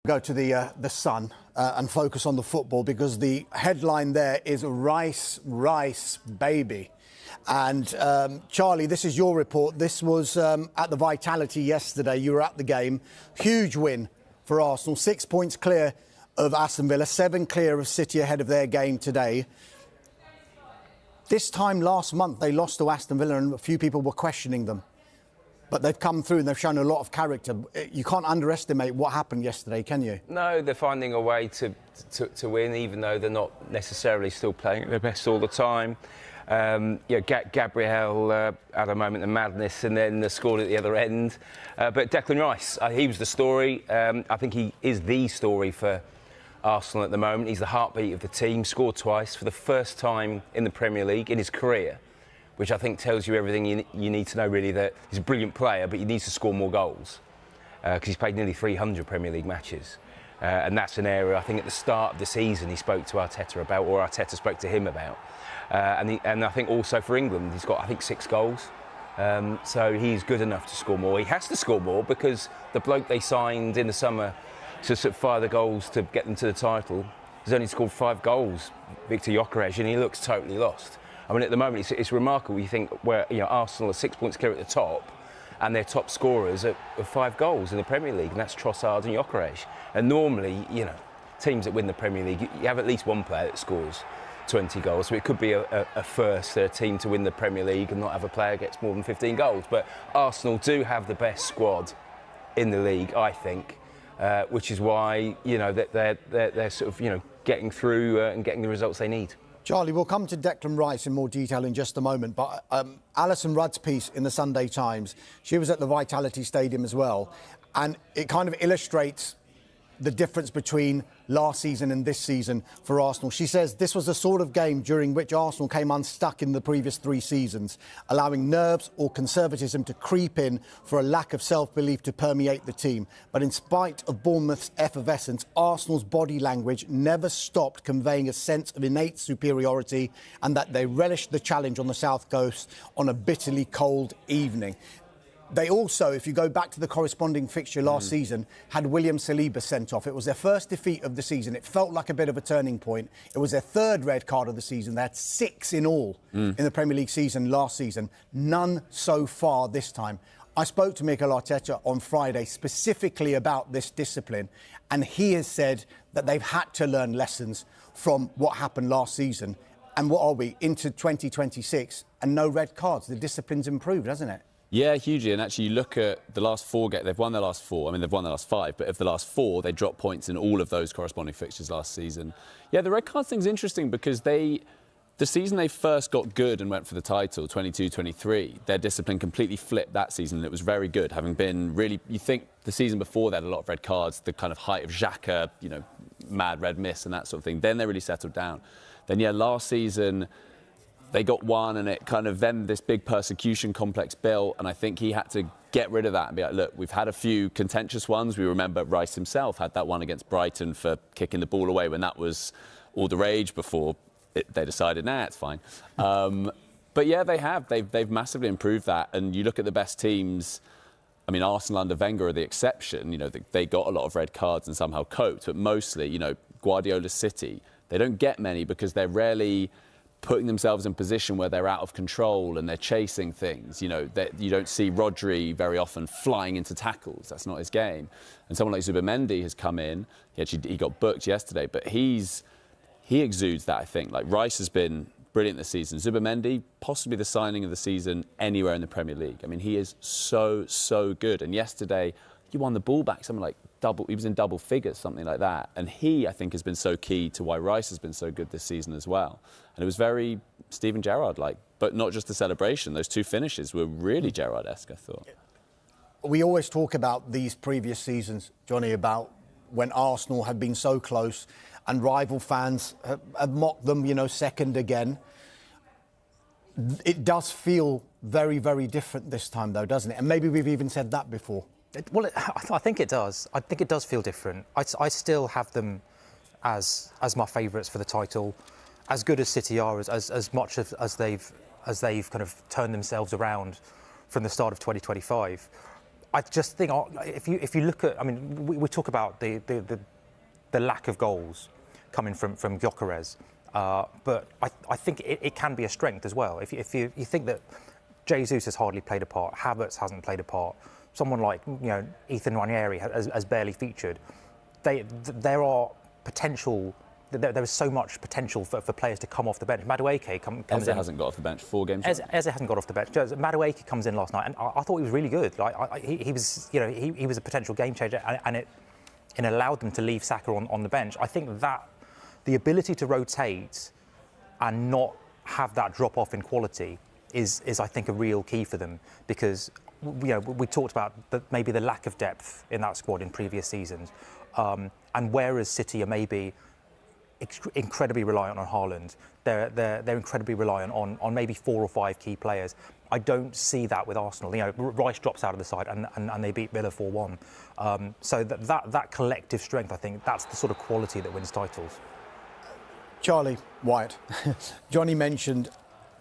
Go to the Sun and focus on the football, because the headline there is Rice baby. And Charlie, this is your report. This was at the Vitality yesterday. You were at the game. Huge win for Arsenal. 6 points clear of Aston Villa, 7 clear of City ahead of their game today. This time last month they lost to Aston Villa and a few people were questioning them. But they've come through and they've shown a lot of character. You can't underestimate what happened yesterday, can you? No, they're finding a way to win, even though they're not necessarily still playing at their best all the time. Gabriel had a moment of madness and then scored at the other end. But Declan Rice, he was the story. I think he is the story for Arsenal at the moment. He's the heartbeat of the team, scored twice for the first time in the Premier League in his career, which I think tells you everything you need to know, really, that he's a brilliant player, but he needs to score more goals because he's played nearly 300 Premier League matches. And that's an area, I think, at the start of the season he spoke to Arteta about, or Arteta spoke to him about. And I think also for England, he's got, I think, 6 goals. So he's good enough to score more. He has to score more because the bloke they signed in the summer to sort of fire the goals to get them to the title has only scored 5 goals, Victor Gyökeres, and he looks totally lost. I mean, at the moment, it's remarkable. You think where Arsenal are 6 points clear at the top, and their top scorers are 5 goals in the Premier League, and that's Trossard and Gyökeres. And normally, teams that win the Premier League, you have at least one player that scores 20 goals. So it could be a first team to win the Premier League and not have a player who gets more than 15 goals. But Arsenal do have the best squad in the league, I think, which is why they're sort of getting through and getting the results they need. Charlie, we'll come to Declan Rice in more detail in just a moment, but Alison Rudd's piece in the Sunday Times, she was at the Vitality Stadium as well, and it kind of illustrates the difference between last season and this season for Arsenal. She says this was the sort of game during which Arsenal came unstuck in the previous 3 seasons, allowing nerves or conservatism to creep in for a lack of self-belief to permeate the team. But in spite of Bournemouth's effervescence, Arsenal's body language never stopped conveying a sense of innate superiority and that they relished the challenge on the South Coast on a bitterly cold evening. They also, if you go back to the corresponding fixture last season, had William Saliba sent off. It was their first defeat of the season. It felt like a bit of a turning point. It was their 3rd red card of the season. They had 6 in all in the Premier League season last season. None so far this time. I spoke to Mikel Arteta on Friday specifically about this discipline, and he has said that they've had to learn lessons from what happened last season. And what are we, into 2026, and no red cards? The discipline's improved, hasn't it? Yeah, hugely. And actually, you look at the last 4 games, they've won their last 4. I mean, they've won their last 5, but of the last 4, they dropped points in all of those corresponding fixtures last season. Yeah, the red cards thing's interesting because the season they first got good and went for the title, 22-23, their discipline completely flipped that season, and it was very good, having been really, you think the season before they had a lot of red cards, the kind of height of Xhaka, mad red miss and that sort of thing. Then they really settled down. Then, yeah, last season they got 1 and it kind of then this big persecution complex built, and I think he had to get rid of that and be like, look, we've had a few contentious ones. We remember Rice himself had that one against Brighton for kicking the ball away when that was all the rage before they decided, nah, it's fine. But yeah, they've massively improved that, and you look at the best teams. I mean, Arsenal under Wenger are the exception. They got a lot of red cards and somehow coped, but mostly, Guardiola's City, they don't get many because they're rarely putting themselves in position where they're out of control and they're chasing things. You don't see Rodri very often flying into tackles. That's not his game. And someone like Zubimendi has come in. He got booked yesterday, but he exudes that, I think. Like, Rice has been brilliant this season. Zubimendi, possibly the signing of the season anywhere in the Premier League. I mean, he is so good. And yesterday, he won the ball back, something like he was in double figures, something like that. And he, I think, has been so key to why Rice has been so good this season as well. And it was very Steven Gerrard-like, but not just the celebration. Those 2 finishes were really Gerrard-esque, I thought. We always talk about these previous seasons, Johnny, about when Arsenal have been so close and rival fans have mocked them, second again. It does feel very, very different this time, though, doesn't it? And maybe we've even said that before. I think it does. I think it does feel different. I still have them as my favourites for the title. As good as City are, as much as they've kind of turned themselves around from the start of 2025. I just think if you look at, I mean, we talk about the lack of goals coming from Gyökeres, but I think it can be a strength as well. If you think that Jesus has hardly played a part, Havertz hasn't played a part, someone like Ethan Nwaneri has barely featured. There are potential. There is so much potential for players to come off the bench. Madueke comes Eze in. hasn't got off the bench 4 games. Eze hasn't got off the bench. Madueke comes in last night, and I thought he was really good. Like he was, he was a potential game changer, and it allowed them to leave Saka on the bench. I think that the ability to rotate and not have that drop off in quality is I think a real key for them, because we talked about maybe the lack of depth in that squad in previous seasons, and whereas City are maybe incredibly reliant on Haaland, they're incredibly reliant on maybe 4 or 5 key players. I don't see that with Arsenal. Rice drops out of the side and they beat Villa 4-1. So that collective strength, I think, that's the sort of quality that wins titles. Charlie Wyatt, Johnny mentioned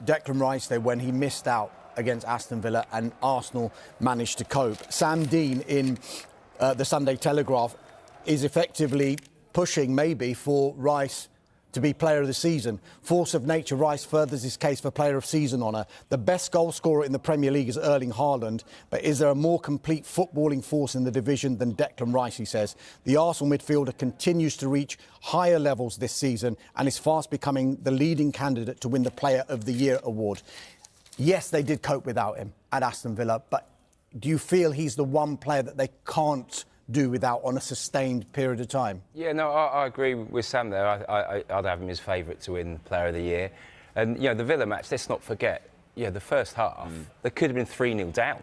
Declan Rice there when he missed out against Aston Villa and Arsenal managed to cope. Sam Dean in the Sunday Telegraph is effectively pushing maybe for Rice to be player of the season. Force of nature, Rice furthers his case for player of season honour. The best goal scorer in the Premier League is Erling Haaland, but is there a more complete footballing force in the division than Declan Rice, he says. The Arsenal midfielder continues to reach higher levels this season and is fast becoming the leading candidate to win the Player of the Year award. Yes, they did cope without him at Aston Villa, but do you feel he's the one player that they can't do without on a sustained period of time? Yeah, no, I agree with Sam there. I'd have him as favourite to win Player of the Year. And, the Villa match, let's not forget, the first half, they could have been 3-0 down.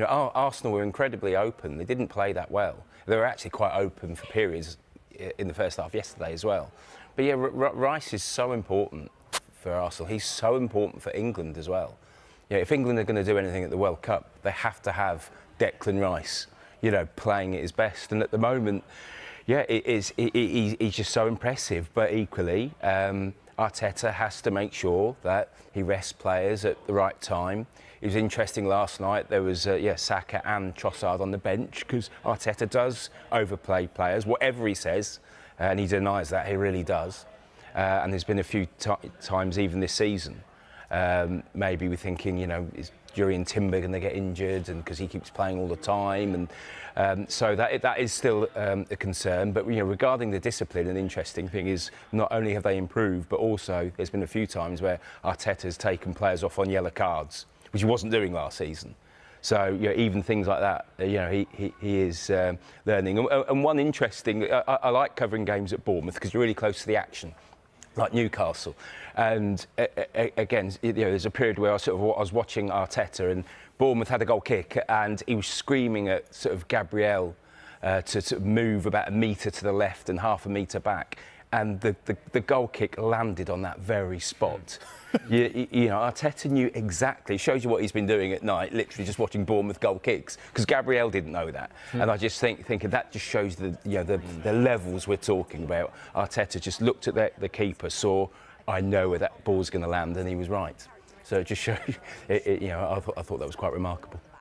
Arsenal were incredibly open. They didn't play that well. They were actually quite open for periods in the first half yesterday as well. But, Rice is so important for Arsenal. He's so important for England as well. If England are going to do anything at the World Cup, they have to have Declan Rice playing at his best. And at the moment, he's just so impressive. But equally, Arteta has to make sure that he rests players at the right time. It was interesting last night, there was, Saka and Trossard on the bench, because Arteta does overplay players, whatever he says, and he denies that, he really does. And there's been a few times even this season, maybe we're thinking, is Jury and Timber going to get injured, and because he keeps playing all the time, and so that is still a concern. But regarding the discipline, an interesting thing is not only have they improved, but also there's been a few times where Arteta's taken players off on yellow cards, which he wasn't doing last season. So even things like that, he is learning. And one interesting, I like covering games at Bournemouth because you're really close to the action, like Newcastle. And again, there's a period where I was watching Arteta, and Bournemouth had a goal kick, and he was screaming at sort of Gabriel to move about a metre to the left and half a metre back, and the goal kick landed on that very spot. Arteta knew exactly. Shows you what he's been doing at night, literally just watching Bournemouth goal kicks, because Gabriel didn't know that. And I just think that just shows the levels we're talking about. Arteta just looked at the keeper, saw, I know where that ball's going to land, and he was right. So it just shows. I thought that was quite remarkable.